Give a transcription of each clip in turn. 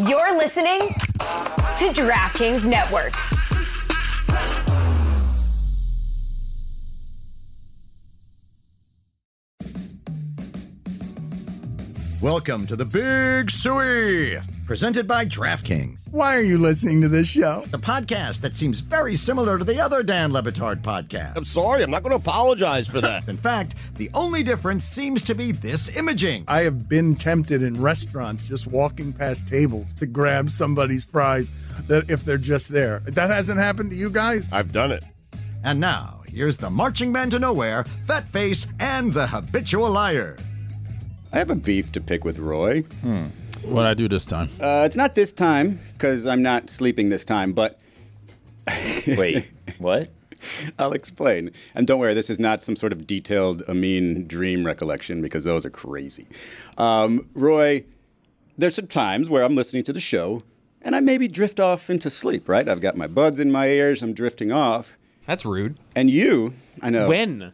You're listening to DraftKings Network. Welcome to the Big Suey, presented by DraftKings. Why are you listening to this show? The podcast that seems very similar to the other Dan Le Batard podcast. I'm sorry, I'm not going to apologize for that. In fact, the only difference seems to be this imaging. I have been tempted in restaurants just walking past tables to grab somebody's fries that if they're just there. That hasn't happened to you guys? I've done it. And now, here's the marching man to nowhere, Fat Face, and the habitual liar. I have a beef to pick with Roy. What'd I do this time? It's not this time, because I'm not sleeping this time, but... Wait, what? I'll explain. And don't worry, this is not some sort of detailed Amin dream recollection, because those are crazy. Roy, there's some times where I'm listening to the show, and I maybe drift off into sleep, right? I've got my buds in my ears, I'm drifting off. That's rude. And you, I know... When?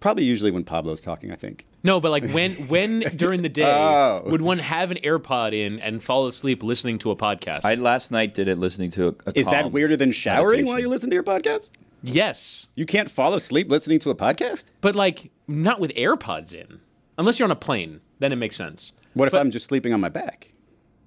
Probably usually when Pablo's talking, I think. No, but like when during the day would one have an AirPod in and fall asleep listening to a podcast? I last night did it listening to a Is that weirder than showering meditation. while you listen to your podcast? Yes. You can't fall asleep listening to a podcast? But like not with AirPods in. Unless you're on a plane, then it makes sense. What if I'm just sleeping on my back?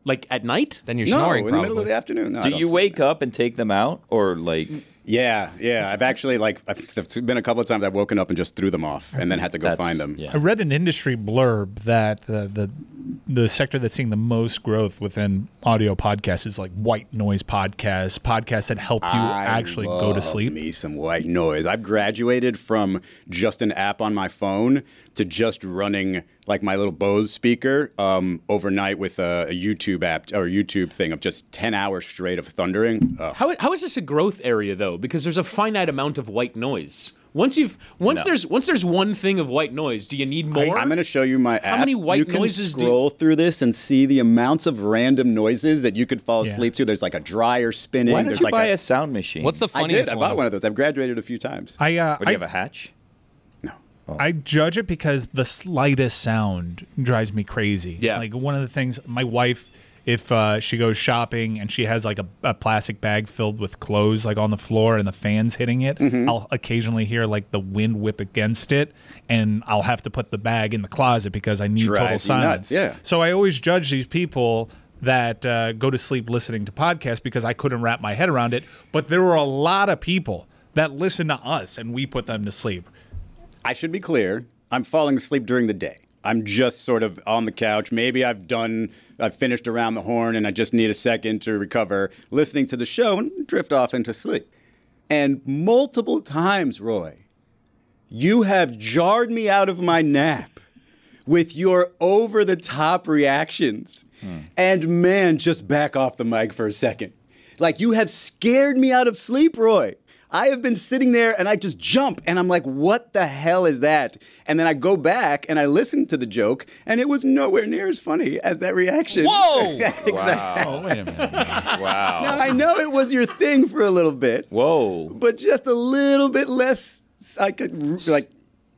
Like at night? Then you're No, snoring in the middle of the afternoon. No, I Do don't you sleep wake at night. up and take them out, or like? Yeah. I've actually I've been a couple of times I've woken up and just threw them off and then had to go find them. Yeah. I read an industry blurb that the sector that's seeing the most growth within audio podcasts is like white noise podcasts that help you actually go to sleep. Me some white noise. I've graduated from just an app on my phone to just running like my little Bose speaker overnight with a YouTube app or YouTube thing of just 10 hours straight of thundering. How is this a growth area though? Because there's a finite amount of white noise. Once there's one thing of white noise, do you need more? I'm going to show you my app. How many white noises do you scroll through this and see the amounts of random noises that you could fall asleep to? There's like a dryer spinning. Why don't There's you like buy a sound machine? What's the funniest I bought one of those. I've graduated a few times. What, do you have a hatch? No. I judge it because the slightest sound drives me crazy. Yeah. Like one of the things, my wife, if she goes shopping and she has like a plastic bag filled with clothes like on the floor and the fan's hitting it, I'll occasionally hear like the wind whip against it, and I'll have to put the bag in the closet because I need total Drives you silence. nuts, yeah. So I always judge these people that go to sleep listening to podcasts because I couldn't wrap my head around it. But there were a lot of people that listen to us and we put them to sleep. I should be clear. I'm falling asleep during the day. I'm just sort of on the couch. Maybe I've finished around the horn and I just need a second to recover, listening to the show and drift off into sleep. And multiple times, Roy, you have jarred me out of my nap with your over-the-top reactions. And man, just back off the mic for a second. Like you have scared me out of sleep, Roy. I have been sitting there and I just jump and I'm like, what the hell is that? And then I go back and I listen to the joke and it was nowhere near as funny as that reaction. Whoa! Exactly. Wow. Wait a minute. Wow. Now, I know it was your thing for a little bit, Whoa. but just a little bit less, like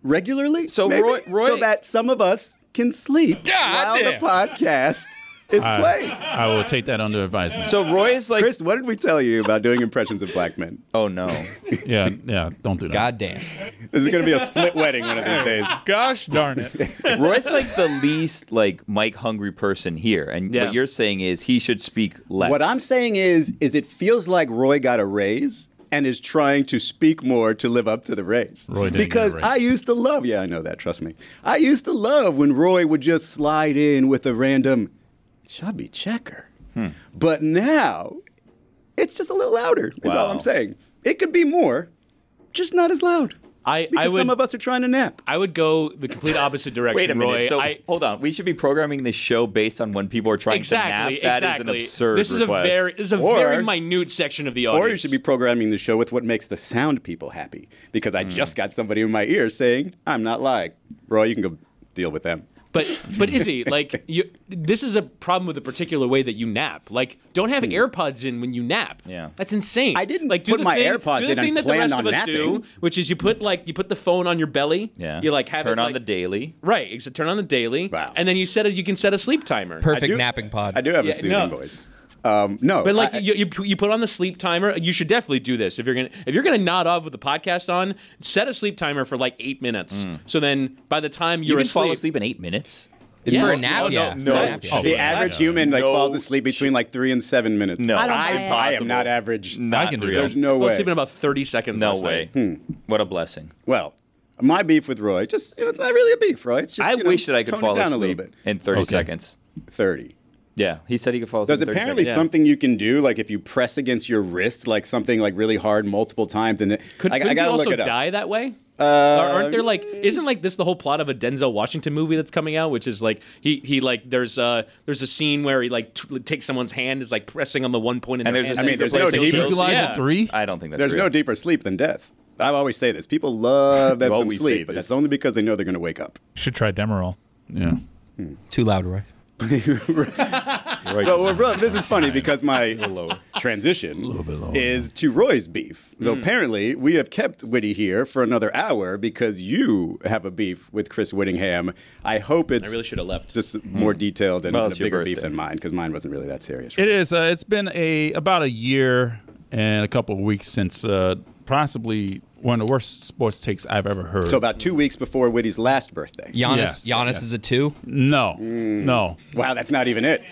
regularly. So, maybe, Roy- so that some of us can sleep while the podcast is playing. I will take that under advisement. So Roy is like, Chris, what did we tell you about doing impressions of black men? oh no. yeah, don't do that. God damn. This is going to be a split wedding one of these days. Gosh darn it. Roy's like the least like mic hungry person here, and Yeah. what you're saying is he should speak less. What I'm saying is it feels like Roy got a raise and is trying to speak more to live up to the raise. Roy didn't because get a raise. I used to love, I know that, trust me. I used to love when Roy would just slide in with a random chubby checker. But now, it's just a little louder, is all I'm saying. It could be more, just not as loud. Because some of us are trying to nap. I would go the complete opposite direction, Wait a minute. Roy. So hold on. We should be programming this show based on when people are trying to nap. That is an absurd This is request. a very minute section of the audience. Or you should be programming the show with what makes the sound people happy. Because I just got somebody in my ear saying, I'm not lying. Roy, you can go deal with them. But Izzy, like this is a problem with the particular way that you nap. Like, don't have AirPods in when you nap. Yeah, that's insane. I didn't like put my AirPods in and planned on napping. Do, which is you put the phone on your belly. Yeah. You like have turn it, on the daily. Right. Turn on the daily. Wow. And then you can set a sleep timer. Perfect napping pod. I do have a soothing voice. No, but like you put on the sleep timer. You should definitely do this if you're gonna nod off with the podcast on. Set a sleep timer for like 8 minutes. So then by the time you're you can asleep, fall asleep in 8 minutes. For a nap, The average human falls asleep between like 3 and 7 minutes. No, I am not average. I can do that. There's no I way. fall asleep in about 30 seconds. No way. What a blessing. Well, my beef with Roy, it's not really a beef, Roy. It's just I wish that I could tone fall it down asleep a little bit. in 30 seconds. 30. Yeah, he said he could fall asleep. There's in 30 apparently seconds. something you can do, like if you press against your wrist, like something like really hard multiple times, and Couldn't I you gotta also look it up. die that way? Aren't there like isn't like this the whole plot of a Denzel Washington movie that's coming out, which is like he like there's a scene where he like takes someone's hand, is like pressing on the one point in And their there's hand. a scene there's where no they deeper- kills- Equalizer 3? I don't think that's There's real. no deeper sleep than death. I always say this. People love them some always say sleep, but this. that's only because they know they're going to wake up. Should try Demerol. Yeah. Too loud, Roy. Well, this is funny because my transition is to Roy's beef. So apparently we have kept Witty here for another hour because you have a beef with Chris Whittingham. I hope it's I really should have left. just more detailed and Well, a it's your bigger beef birthday. than mine because mine wasn't really that serious. It is. It's been about a year and a couple of weeks since possibly one of the worst sports takes I've ever heard. So about 2 weeks before Witty's last birthday. Giannis is a 2? No. No. Wow, that's not even it.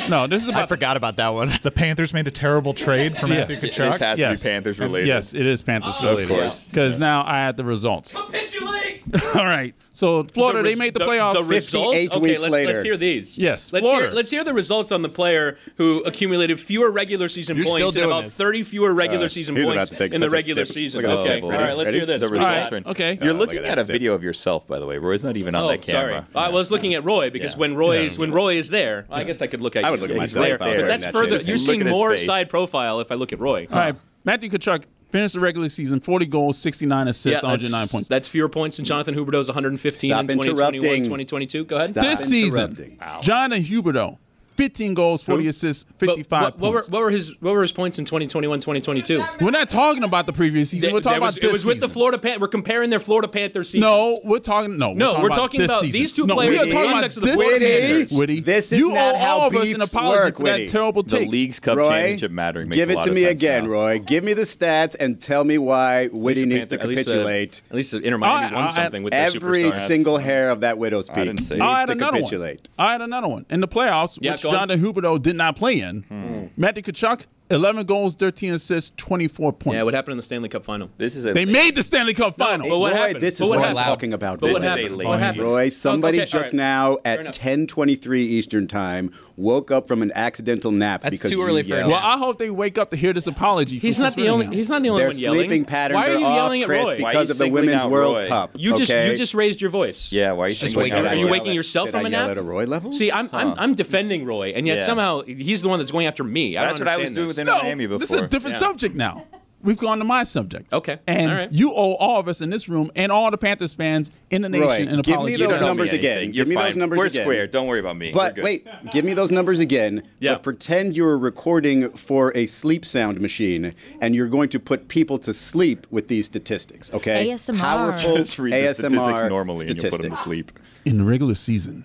No, this is about I forgot about that one. The Panthers made a terrible trade for Matthew This Tkachuk. has to be Panthers related. Yes, it is Panthers related. Of course. Because now I had the results. All right. So Florida, they made the playoffs. The results? 58 Okay, weeks let's later. hear these. Yes, let's Florida. hear the results on the player who accumulated fewer regular season You're still points and doing about this. 30 fewer regular season he's about points to take in the such a regular sip. season. Look at this Okay, sip, all boy. right, let's Ready? hear this. The results All right, are in. okay. You're look looking at at that a sip. video of yourself, by the way. Roy's not even on Oh, that camera. sorry. I was looking at Roy because Yeah. when Roy is there, I guess I could look at you. I would look at He's myself there. if I was But wearing that's that further. shit. You're Look seeing at his more face. side profile if I look at Roy. All right. Matthew Tkachuk finished the regular season, 40 goals, 69 assists, 109 points. That's fewer points than Jonathan Huberdeau's 115 Stop in 2021, interrupting. 2022. Go ahead. Stop This season, interrupting. Jonathan Huberdeau, 15 goals, 40 assists, 55 points. What were his points in 2021, 2022? We're not talking about the previous season. We're talking about this It was with the season. Florida Panthers. We're comparing their Florida Panthers seasons. No, we're talking. No, we're talking this about season. these two no, players We are in talking the about context of the this Florida season, Panthers. Witty. This is you not owe how all of us an beefs apology work, for that Witty. terrible The take. League's Cup Roy, championship mattering makes give a it lot to of me sense again, now. Roy. Give me the stats and tell me why Witty needs to capitulate. At least Inter Miami won something with their Every superstars. single hair of that widow's peak didn't needs say. I had to another capitulate. one. I had another one. In the playoffs, Yeah, which go on. Jonathan Huberdeau did not play in, Matthew Tkachuk, 11 goals, 13 assists, 24 points. Yeah, what happened in the Stanley Cup final? This is a They made the Stanley Cup final. But what Roy, happened? this is But what what I'm happened? talking about. But This what is happened? late What happened? Roy, somebody Okay, all just right. now Fair at enough. 10:23 Eastern time woke up from an accidental nap That's because too you early for a yelled. Well, I hope they wake up to hear this apology. He's from not Chris the only. Whittingham. He's not the only Their one yelling. sleeping patterns Why are you off, yelling at Chris, Roy? Why are you because of the singling Women's out World Roy? Cup. You okay? just raised your voice. Yeah, why are you Just singling wake out up. Are you Roy? waking yourself Did from I a yell nap? at a Roy level? See, I'm defending Roy, and yet Yeah. somehow he's the one that's going after me. That's what I was doing with this. Inter Miami No, before. this is a different Yeah. subject now. We've gone to my subject. Okay. And All right. you owe all of us in this room and all the Panthers fans in the nation Roy, an give me apology. those You don't owe me numbers again. anything. Give You're me those fine. numbers We're again. square. Don't worry about me. But We're good. wait, give me those numbers again. Yeah. But pretend you're recording for a sleep sound machine, and you're going to put people to sleep with these statistics. Okay? ASMR. Powerful Just read the ASMR statistics normally and you'll put them to statistics. sleep. In the regular season,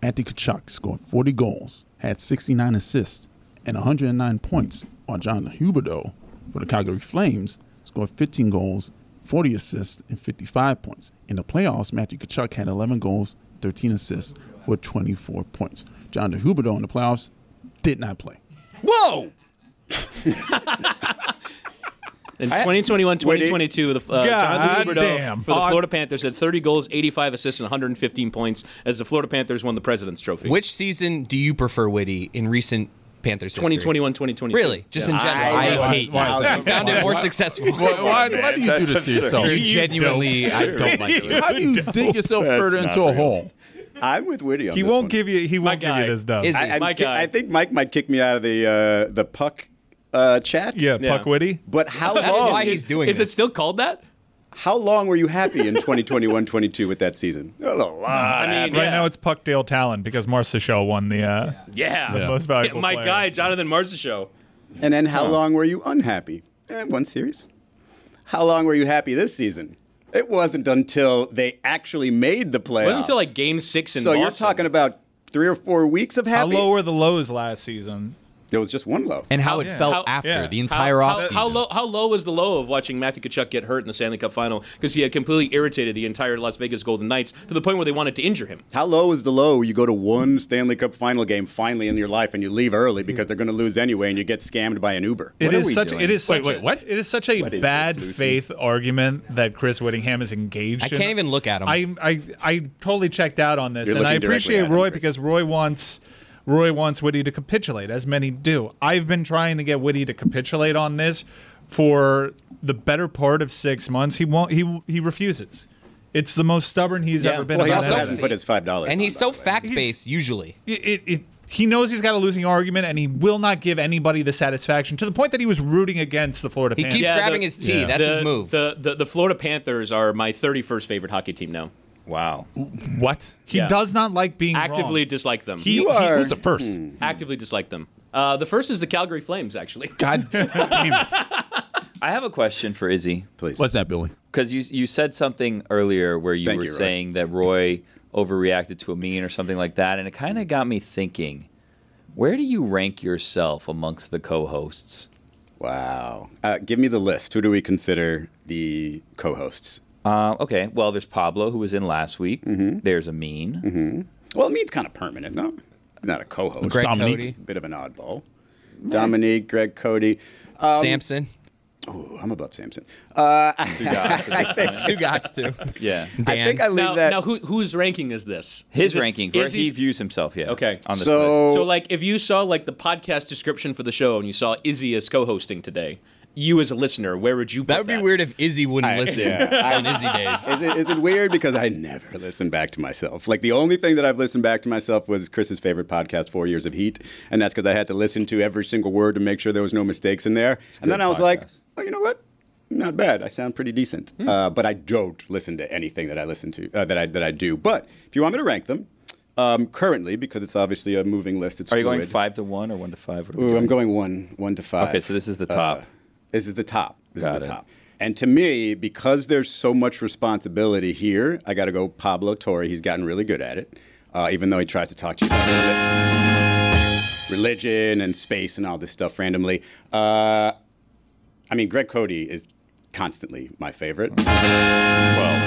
Matthew Tkachuk scored 40 goals, had 69 assists, and 109 points, while Jonathan Huberdeau for the Calgary Flames scored 15 goals, 40 assists, and 55 points. In the playoffs, Matthew Tkachuk had 11 goals, 13 assists for 24 points. Jonathan Huberdeau in the playoffs did not play. Whoa! In 2021, 2022, Jonathan Huberdeau damn. for the Florida Panthers had 30 goals, 85 assists, and 115 points as the Florida Panthers won the President's Trophy. Which season do you prefer, Witty, in recent Panthers history? 2021, 2022. Really? Just in general? I hate you. Found it more successful. Why do you do this to yourself? You genuinely, I don't like you. How do you dig yourself further into a hole? I'm with Witty on He this won't one. give you. He won't give you this dub. Izzy. I think Mike might kick me out of the puck chat. Yeah, Puck Witty. But how That's long? why he's doing Is this. it still called that? How long were you happy in 2021-22 with that season? A lot. I mean, right now it's Puckdale Talon because Marcichal won the most valuable my player. guy, Jonathan Marcichal. And then how long were you unhappy? One series. How long were you happy this season? It wasn't until they actually made the playoffs. It wasn't until like Game 6 in So Boston. you're talking about 3 or 4 weeks of happy? How low were the lows last season? There was just one low. And how it felt after the entire offseason. How low was the low of watching Matthew Tkachuk get hurt in the Stanley Cup final because he had completely irritated the entire Las Vegas Golden Knights to the point where they wanted to injure him? How low is the low? You go to one Stanley Cup final game finally in your life and you leave early because they're going to lose anyway and you get scammed by an Uber. It is such a bad faith argument that Chris Whittingham is engaged in. I can't even look at him. I totally checked out on this, You're and I looking directly appreciate at him, Roy Chris. because Roy wants Witty to capitulate, as many do. I've been trying to get Witty to capitulate on this for the better part of 6 months. He won't. He refuses. It's the most stubborn he's ever been. Well, he about also anything. hasn't put his $5 and on, he's by so the way. fact-based, usually. He knows he's got a losing argument, and he will not give anybody the satisfaction to the point that he was rooting against the Florida Panthers. He keeps grabbing his tee. That's his move. The Florida Panthers are my 31st favorite hockey team now. Wow. What? He does not like being actively wrong. dislike them. He Who's the first? Actively dislike them. The first is the Calgary Flames, actually. God damn it. I have a question for Izzy. Please. What's that, Billy? Because you said something earlier where you Thank were you, Roy. saying that Roy overreacted to a meme or something like that, and it kind of got me thinking, where do you rank yourself amongst the co-hosts? Wow. Give me the list. Who do we consider the co-hosts? Okay, well, there's Pablo, who was in last week. Mm-hmm. There's Amin. Well, Amin's kind of permanent, no? He's not a co-host. Greg Dominique. Cody. Bit of an oddball. Dominique, Greg Cody. Samson. Ooh, I'm above Samson. Stugotz, too. Yeah. Dan. I think I leave that. Now, whose ranking is this? His Is this ranking, where he Izzy's- views himself, Okay. on this So- list. So, like, if you saw like the podcast description for the show and you saw Izzy as co-hosting today, you as a listener, where would you put That would be weird if Izzy wouldn't listen on Izzy days. Is it weird? Because I never listen back to myself. Like, the only thing that I've listened back to myself was Chris's favorite podcast, 4 Years of Heat. And that's because I had to listen to every single word to make sure there was no mistakes in there. And then I was like, oh, you know what? Not bad. I sound pretty decent. But I don't listen to anything that I listen to, that I do. But if you want me to rank them, currently, because it's obviously a moving list, it's Are you fluid. going 5 to 1 or 1 to 5? What are we Ooh, doing? I'm going one to 5. Okay, so this is the top. This is the top. This Got is the it. top. And to me, because there's so much responsibility here, I got to go Pablo Torre. He's gotten really good at it, even though he tries to talk to you about religion and space and all this stuff randomly. I mean, Greg Cody is constantly my favorite. Well,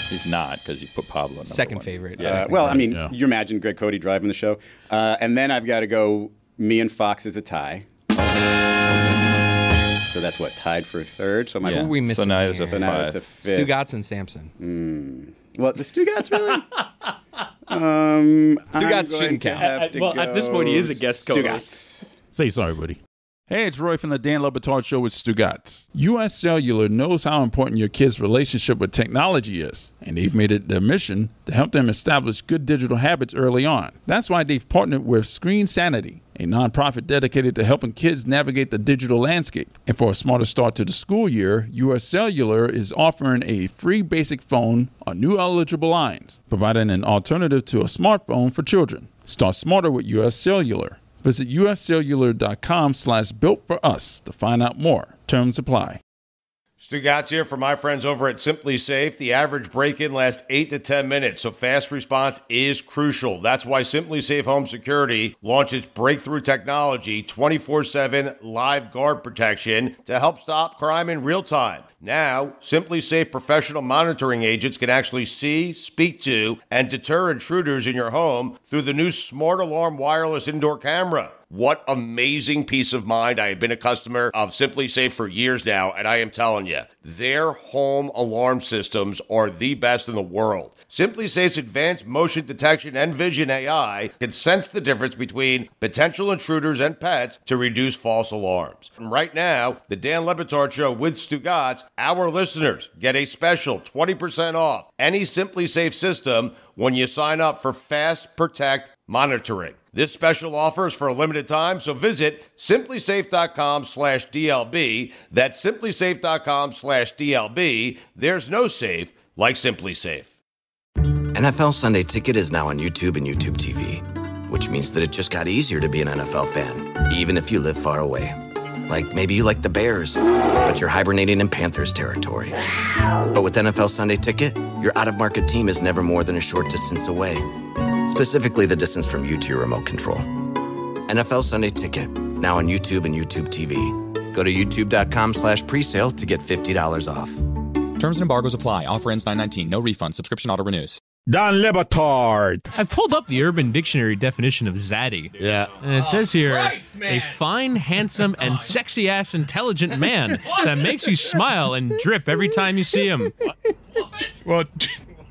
he's not because you put Pablo number Second 1. favorite. Well, I mean, you imagine Greg Cody driving the show. And then I've got to go me and Fox as a tie. So that's what, tied for a third? So Who are we missing So now it's a here? So now it's 5. a fifth. Stugotz and Samson. Well, the Stugotz really? Stugotz shouldn't count. Well, at this point, he is a guest co-host. Stugotz. Say sorry, Woody. Hey, it's Roy from the Dan Le Batard Show with Stugotz. U.S. Cellular knows how important your kids' relationship with technology is, and they've made it their mission to help them establish good digital habits early on. That's why they've partnered with Screen Sanity, a nonprofit dedicated to helping kids navigate the digital landscape. And for a smarter start to the school year, U.S. Cellular is offering a free basic phone on new eligible lines, providing an alternative to a smartphone for children. Start smarter with U.S. Cellular. Visit uscellular.com/built-for-us to find out more. Terms apply. Stugotz here for my friends over at Simply Safe. The average break-in lasts 8 to 10 minutes, so fast response is crucial. That's why Simply Safe Home Security launched its breakthrough technology, 24/7 live guard protection, to help stop crime in real time. Now, Simply Safe professional monitoring agents can actually see, speak to, and deter intruders in your home through the new Smart Alarm wireless indoor camera. What amazing peace of mind. I have been a customer of Simply Safe for years now, and I am telling you, their home alarm systems are the best in the world. Simply Safe's advanced motion detection and vision AI can sense the difference between potential intruders and pets to reduce false alarms. And right now, the Dan Le Batard Show with Stugotz, our listeners get a special 20% off any Simply Safe system when you sign up for Fast Protect monitoring. This special offer is for a limited time, so visit simplysafe.com/DLB. That's simplysafe.com/DLB. There's no safe like Simply Safe. NFL Sunday Ticket is now on YouTube and YouTube TV, which means that it just got easier to be an NFL fan, even if you live far away. Like maybe you like the Bears, but you're hibernating in Panthers territory. But with NFL Sunday Ticket, your out-of-market team is never more than a short distance away. Specifically, the distance from you to your remote control. NFL Sunday Ticket, now on YouTube and YouTube TV. Go to youtube.com/presale to get $50 off. Terms and embargoes apply. Offer ends 9/19. No refund. Subscription auto renews. Dan Le Batard. I've pulled up the Urban Dictionary definition of zaddy. Yeah. And it says here, a fine, handsome, and sexy-ass intelligent man that makes you smile and drip every time you see him. What?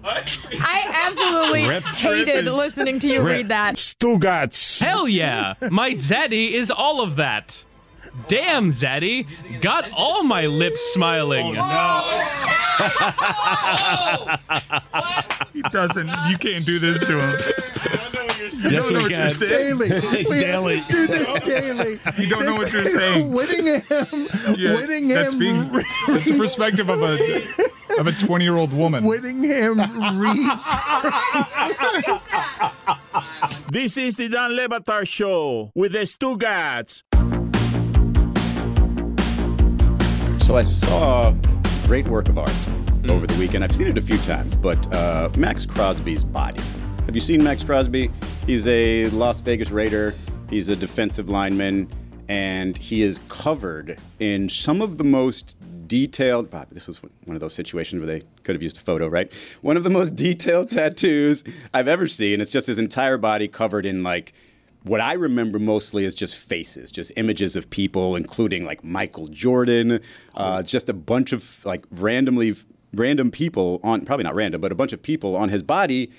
I absolutely hated listening to you read that. Stugotz. Hell yeah. My zaddy is all of that. Damn, zaddy. Got all my lips smiling. He doesn't. You can't do this to him. Yes, we can. Daily. We Daily. have to do this daily. You don't know what you're saying. Whittingham. That's the perspective of a 20-year-old woman. Whittingham reads. This is the Dan Le Batard Show with the Stugotz. So I saw great work of art over the weekend. I've seen it a few times, but Maxx Crosby's body. Have you seen Maxx Crosby? He's a Las Vegas Raider. He's a defensive lineman, and he is covered in some of the most detailed, this was one of those situations where they could have used a photo, right? One of the most detailed tattoos I've ever seen. It's just his entire body covered in like what I remember mostly is just faces, just images of people, including like Michael Jordan, just a bunch of like random people on, probably not random, but a bunch of people on his body.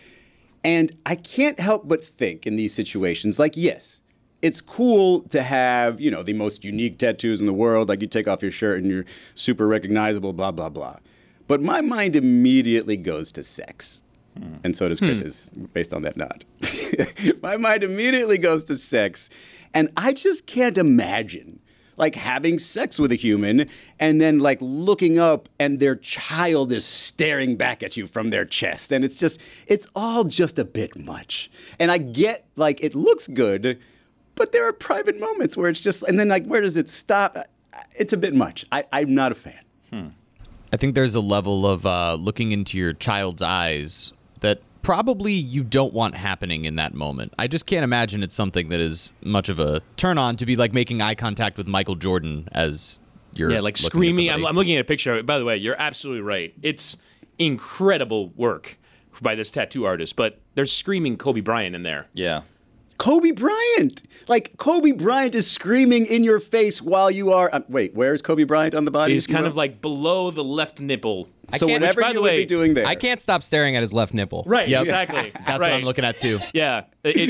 And I can't help but think in these situations, like, yes, it's cool to have, you know, the most unique tattoos in the world. Like you take off your shirt and you're super recognizable, blah, blah, blah. But my mind immediately goes to sex. And so does Chris's, based on that nod. My mind immediately goes to sex. And I just can't imagine, like, having sex with a human and then, like, looking up and their child is staring back at you from their chest. And it's all just a bit much. And I get, like, it looks good, but there are private moments where it's just, and then, like, where does it stop? It's a bit much. I'm not a fan. I think there's a level of looking into your child's eyes that probably you don't want happening in that moment. I just can't imagine it's something that is much of a turn on to be like making eye contact with Michael Jordan as you're like screaming. I'm looking at a picture. By the way, you're absolutely right. It's incredible work by this tattoo artist, but there's screaming Kobe Bryant in there. Yeah. Kobe Bryant! Like, Kobe Bryant is screaming in your face while you are... wait, where is Kobe Bryant on the body? He's kind of like below the left nipple. So whatever you would be doing there. I can't stop staring at his left nipple. Right, exactly. That's what I'm looking at, too. Yeah.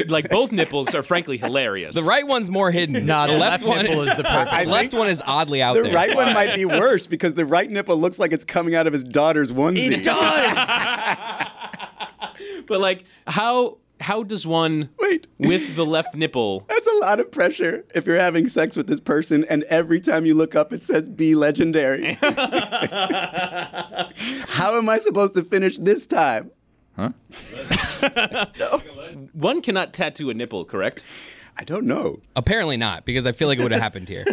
Like, both nipples are frankly hilarious. The right one's more hidden. No, the left nipple is the perfect. The left one is oddly out there. The right one might be worse because the right nipple looks like it's coming out of his daughter's onesie. It does! But, like, how does one, with the left nipple... That's a lot of pressure if you're having sex with this person and every time you look up it says, be legendary. How am I supposed to finish this time? Huh? One cannot tattoo a nipple, correct? I don't know. Apparently not, because I feel like it would have happened here.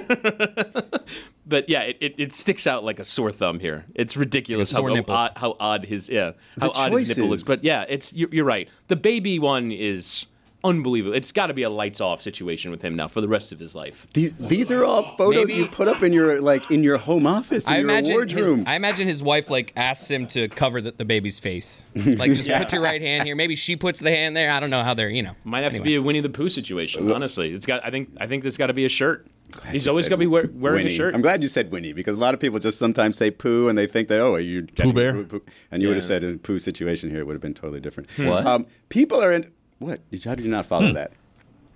But yeah, it sticks out like a sore thumb here. It's ridiculous how odd his nipple looks. But yeah, you're right. The baby one is unbelievable. It's got to be a lights off situation with him now for the rest of his life. These are all photos you put up in your home office, in your wardroom. I imagine his wife asks him to cover the baby's face. Like just put your right hand here. Maybe she puts the hand there. I don't know how they're Might have to be a Winnie the Pooh situation. Honestly, I think there's got to be a shirt. He's always going to be wearing a shirt. I'm glad you said Winnie, because a lot of people just sometimes say Pooh and they think that, are you Pooh Bear? And you would have said in Pooh situation here, it would have been totally different. What? People are in. What? How did you not follow that?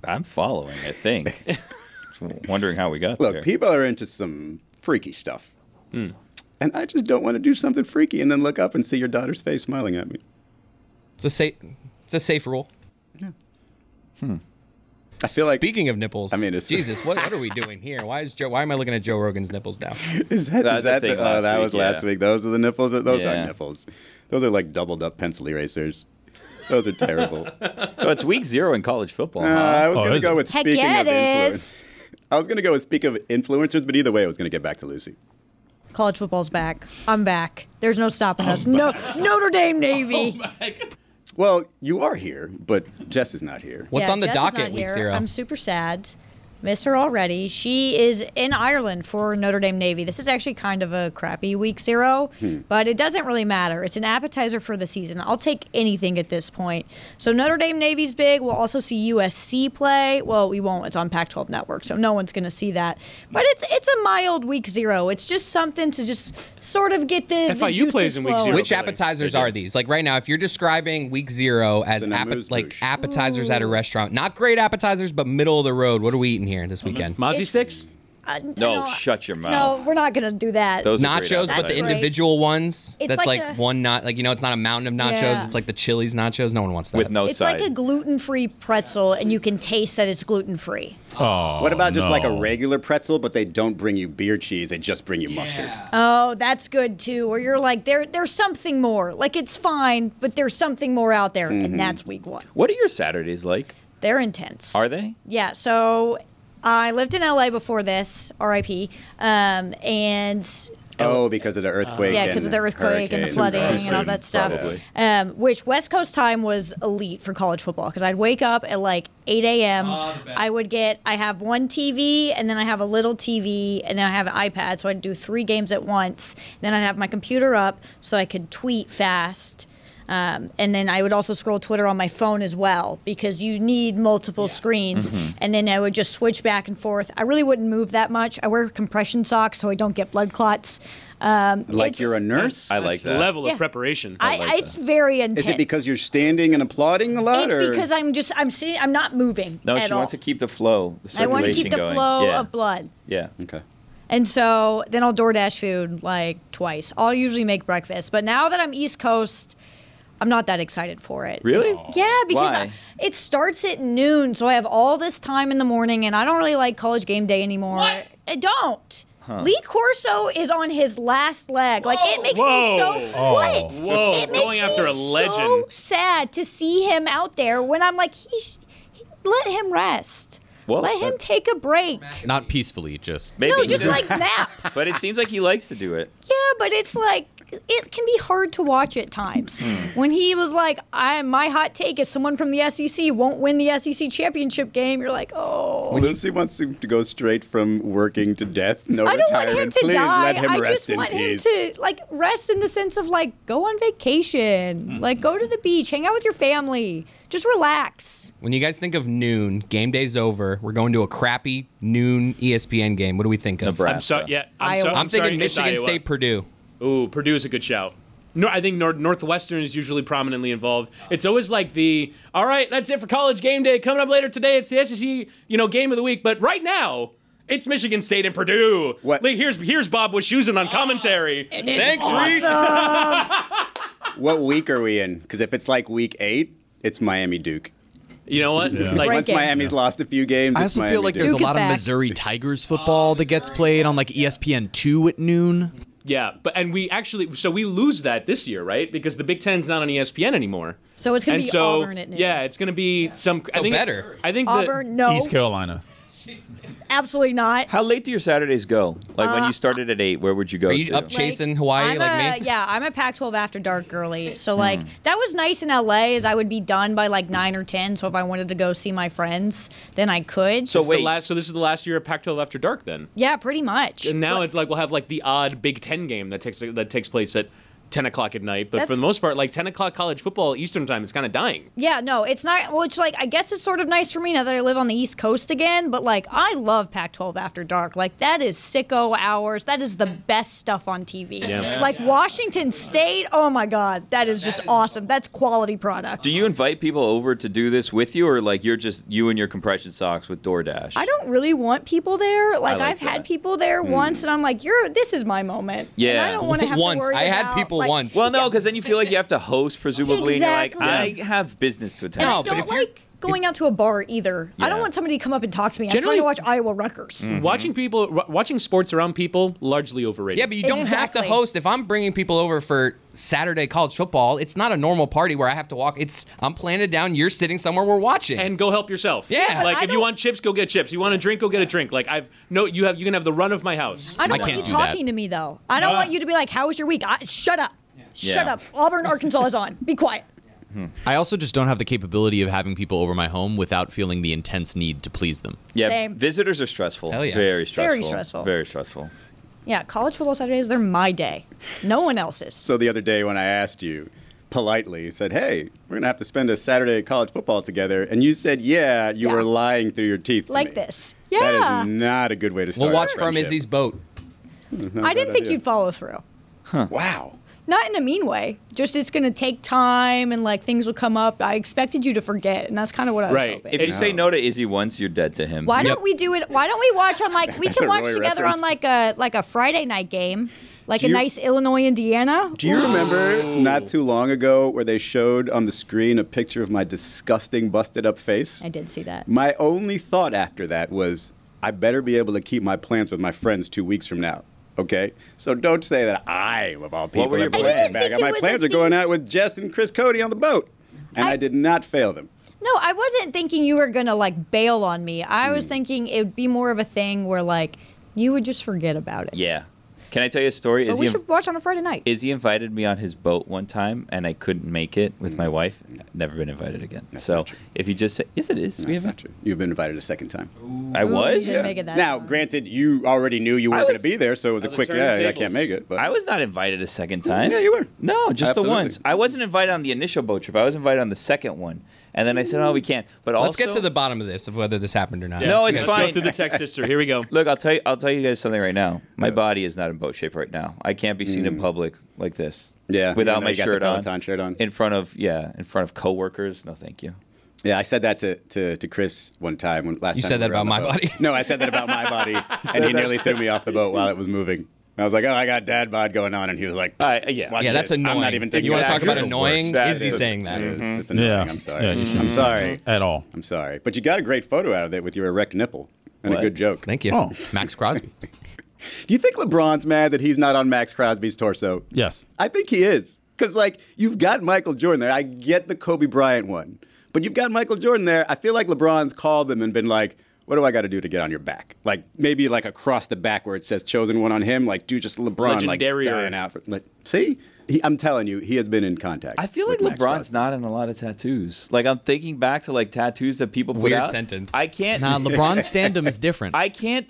I'm following, I think. Wondering how we got there. there. Look, people are into some freaky stuff. And I just don't want to do something freaky and then look up and see your daughter's face smiling at me. It's a safe rule. Yeah. I feel like, speaking of nipples, I mean, it's, Jesus, what are we doing here? Why am I looking at Joe Rogan's nipples now? That was last week. Those are the nipples. Those aren't nipples. Those are like doubled up pencil erasers. Those are terrible. So it's week 0 in college football. Huh? I was going to go with Heck speaking yeah, of it influence. I was going to go with speaking of influencers, but either way, I was going to get back to Lucy. College football's back. I'm back. There's no stopping us. No, Notre Dame Navy. Well, you are here, but Jess is not here. What's on the Jess docket is not week here. 0? I'm super sad. Miss her already. She is in Ireland for Notre Dame Navy. This is actually kind of a crappy week 0, but it doesn't really matter. It's an appetizer for the season. I'll take anything at this point. So Notre Dame Navy's big. We'll also see USC play. Well, we won't. It's on Pac-12 Network, so no one's going to see that. But it's a mild week 0. It's just something to just sort of get the FIU juices plays in week 0. Which appetizers are these? Like right now, if you're describing week 0 as appetizers at a restaurant, not great appetizers, but middle of the road, what are we eating here this weekend? Mozzie sticks? No, shut your mouth. No, we're not going to do that. Those nachos, but the individual ones. It's that's like like one not like it's not a mountain of nachos. Yeah. It's like the Chili's nachos. No one wants that. With no It's side. like a gluten-free pretzel, and you can taste that it's gluten-free. Oh, What about just like a regular pretzel, but they don't bring you beer cheese, they just bring you mustard? Oh, that's good too. Where you're like, there's something more. Like it's fine, but there's something more out there, and that's week 1. What are your Saturdays like? They're intense. Are they? Yeah. So I lived in LA before this, RIP, and. Because of the earthquake. Yeah, because of the earthquake and the flooding and all that stuff. Which West Coast time was elite for college football because I'd wake up at like 8 a.m. I have one TV and then I have a little TV and then I have an iPad, so I'd do 3 games at once. Then I'd have my computer up so I could tweet fast. And then I would also scroll Twitter on my phone as well because you need multiple screens. And then I would just switch back and forth. I really wouldn't move that much. I wear compression socks so I don't get blood clots. Like you're a nurse? I like that. Level of preparation. It's very intense. Is it because you're standing and applauding a lot? It's because I'm sitting. I'm not moving. No, at she all. wants to keep the flow. The I want to circulation keep the going. flow Yeah. of blood. Yeah. Okay. And so then I'll DoorDash food like twice. I'll usually make breakfast. But now that I'm East Coast, I'm not that excited for it. Really? Yeah, because Why? it starts at noon, so I have all this time in the morning, and I don't really like College Game Day anymore. What? I don't. Lee Corso is on his last leg. Like, it makes me so... What? Whoa. It makes Going after me a legend. so sad to see him out there when I'm like, let him rest. Well, let him take a break. Not peacefully, just Maybe No, he just does. like snap. But it seems like he likes to do it. Yeah, but it's like it can be hard to watch at times. When he was like, my hot take is someone from the SEC won't win the SEC championship game, you're like, oh. Lucy wants him to go straight from working to death. No I don't want retirement. him to Please die. let him I rest just in want peace. him to like rest in the sense of like go on vacation, like go to the beach, hang out with your family, just relax. When you guys think of noon, game day's over. We're going to a crappy noon ESPN game. What do we think of? I'm I'm thinking sorry, it's Michigan Iowa. State, Purdue. Ooh, Purdue is a good shout. No, I think Northwestern is usually prominently involved. It's always like all right, that's it for College Game Day. Coming up later today, it's the SEC, game of the week. But right now, it's Michigan State and Purdue. What? Here's Bob Wischusen on commentary. Thanks, Reese. What week are we in? Because if it's like week 8, it's Miami Duke. You know what? Yeah. Like, once Miami's lost a few games, I it's also Miami feel like Duke. there's a lot of Missouri Tigers football that gets played on like ESPN2 at noon. Yeah, and we lose that this year, right? Because the Big Ten's not on ESPN anymore. So it's going to be Auburn at noon. Yeah, it's going to be some. I think better. I think Auburn, no. East Carolina. Absolutely not. How late do your Saturdays go? Like when you started at 8, where would you go? Are you to? up chasing Hawaii I'm like me? Yeah, I'm a Pac-12 after dark girly. So like that was nice in LA is I would be done by like 9 or 10. So if I wanted to go see my friends, then I could. So this is the last year of Pac-12 after dark then. Yeah, pretty much. And now we'll have like the odd Big Ten game that takes place at 10 o'clock at night, but for the most part, like 10 o'clock college football Eastern time is kind of dying. Yeah, no, it's not. Well, it's like, I guess it's sort of nice for me now that I live on the East Coast again, but like, I love Pac-12 After Dark. Like, that is sicko hours. That is the best stuff on TV. Yeah. Like, Washington State, oh my God, that is just awesome. That's quality product. Do you invite people over to do this with you, or like you're just you and your compression socks with DoorDash? I don't really want people there. Like, like I've had people there once, and I'm like, this is my moment. Yeah. And I don't want to have to worry about, like, once. Well, no, because then you feel like you have to host, presumably. Exactly. And you're like, I have business to attend. And I don't like going out to a bar either. I don't want somebody to come up and talk to me. I'm trying to watch Iowa Rutgers. Watching sports around people, largely overrated. Yeah, but you don't have to host. If I'm bringing people over for Saturday college football, it's not a normal party where I have to walk. I'm planted down. You're sitting somewhere. We're watching. And go help yourself. Yeah. Like, if you want chips, go get chips. You want a drink, go get a drink. Like, you can have the run of my house. I don't want you talking to me, though. I don't want you to be like, how was your week? Shut up. Shut up. Auburn, Arkansas is on. Be quiet. I also just don't have the capability of having people over my home without feeling the intense need to please them. Yeah, Same. visitors are stressful. Hell yeah. Very stressful. Very stressful. Very stressful. Yeah, college football Saturdays, they're my day. No one else's. So the other day when I asked you politely, said, hey, we're going to have to spend a Saturday of college football together, and you said, yeah, you were lying through your teeth to like me. this. Yeah. That is not a good way to start We'll watch a from friendship. Izzy's boat. I didn't think you'd follow through. Wow. Not in a mean way. Just it's going to take time and like things will come up. I expected you to forget, and that's kind of what I was hoping. If you say no to Izzy once, you're dead to him. Why don't we do it? Why don't we watch on like we That's can a watch Roy together reference. on like a Friday night game, like Do a you- nice Illinois Indiana. Do you remember not too long ago where they showed on the screen a picture of my disgusting busted up face? I did see that. My only thought after that was, I better be able to keep my plans with my friends 2 weeks from now. Okay? So don't say that I, of all people, were your am breaking plans? back. My plans are going out with Jess and Chris Cody on the boat. And I did not fail them. No, I wasn't thinking you were gonna like bail on me. I was thinking it would be more of a thing where like you would just forget about it. Yeah. Can I tell you a story? But we should watch on a Friday night. Izzy invited me on his boat one time, and I couldn't make it with my wife. Never been invited again. So if you just say, yes, it is. That's not true. You've been invited a second time. I was? You didn't make it that Now, far. granted, you already knew you weren't going to be there, so it was a quick, I can't make it. But I was not invited a second time. Yeah, you were. No, just Absolutely. the once. I wasn't invited on the initial boat trip. I was invited on the second one. And then I said, oh, we can't. But also, Let's get to the bottom of this, of whether this happened or not. No, it's Let's fine. go through the text history. Here we go. Look, I'll tell you guys something right now. My body is not in boat shape right now. I can't be seen in public like this. Yeah, Without even though my you got the shirt on. Peloton shirt on. In front of coworkers. No, thank you. Yeah, I said that to Chris one time. Last You time said we that were on about the my boat. body? No, I said that about my body, and he nearly threw me off the boat while it was moving. I was like, oh, I got dad bod going on, and he was like, yeah. watch Yeah, that's this. annoying. I'm not even taking You want it to talk back. about annoying? Izzy saying that. It's annoying. Yeah. I'm sorry. Yeah, you shouldn't I'm sorry. at all. I'm sorry. But you got a great photo out of it with your erect nipple and What? a good joke. Thank you. Oh. Maxx Crosby. Do you think LeBron's mad that he's not on Maxx Crosby's torso? Yes. I think he is. Because, like, you've got Michael Jordan there. I get the Kobe Bryant one. But you've got Michael Jordan there. I feel like LeBron's called them and been like, what do I got to do to get on your back? Like, maybe, like, across the back where it says chosen one on him. Like, do just LeBron, Legendary like, dying out. See? I'm telling you, he has been in contact. I feel like with Maxx LeBron's Crosby. not in a lot of tattoos. Like, I'm thinking back to, like, tattoos that people put Weird out. sentence. I can't. Nah, LeBron's stand-up is different. I can't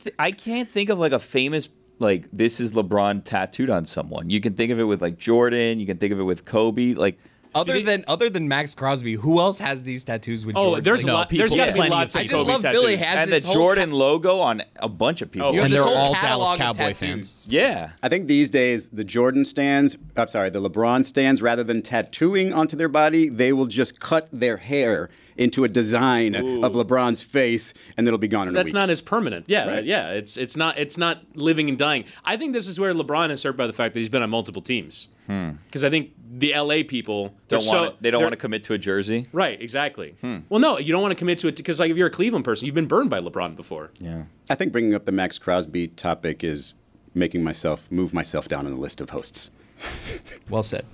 think of, like, a famous, like, this is LeBron tattooed on someone. You can think of it with, like, Jordan. You can think of it with Kobe. Like, Other than Maxx Crosby, who else has these tattoos with Jordan? There's Like, there's got to be lots of I just Kobe love tattoos. Billy has and the this whole Jordan logo on a bunch of people. Oh, You have And this they're whole all catalog Dallas of Cowboy tattoos. fans. Yeah. I think these days, the Jordan stands, the LeBron stands, rather than tattooing onto their body, they will just cut their hair into a design of LeBron's face, and it'll be gone in a That's week. not as permanent. Yeah, Right. yeah. It's not living and dying. I think this is where LeBron is hurt by the fact that he's been on multiple teams. Because I think the LA people They don't want to commit to a jersey. Right, exactly. Well, no, you don't want to commit to it because, like, if you're a Cleveland person, you've been burned by LeBron before. Yeah. I think bringing up the Maxx Crosby topic is making move myself down on the list of hosts. Well said.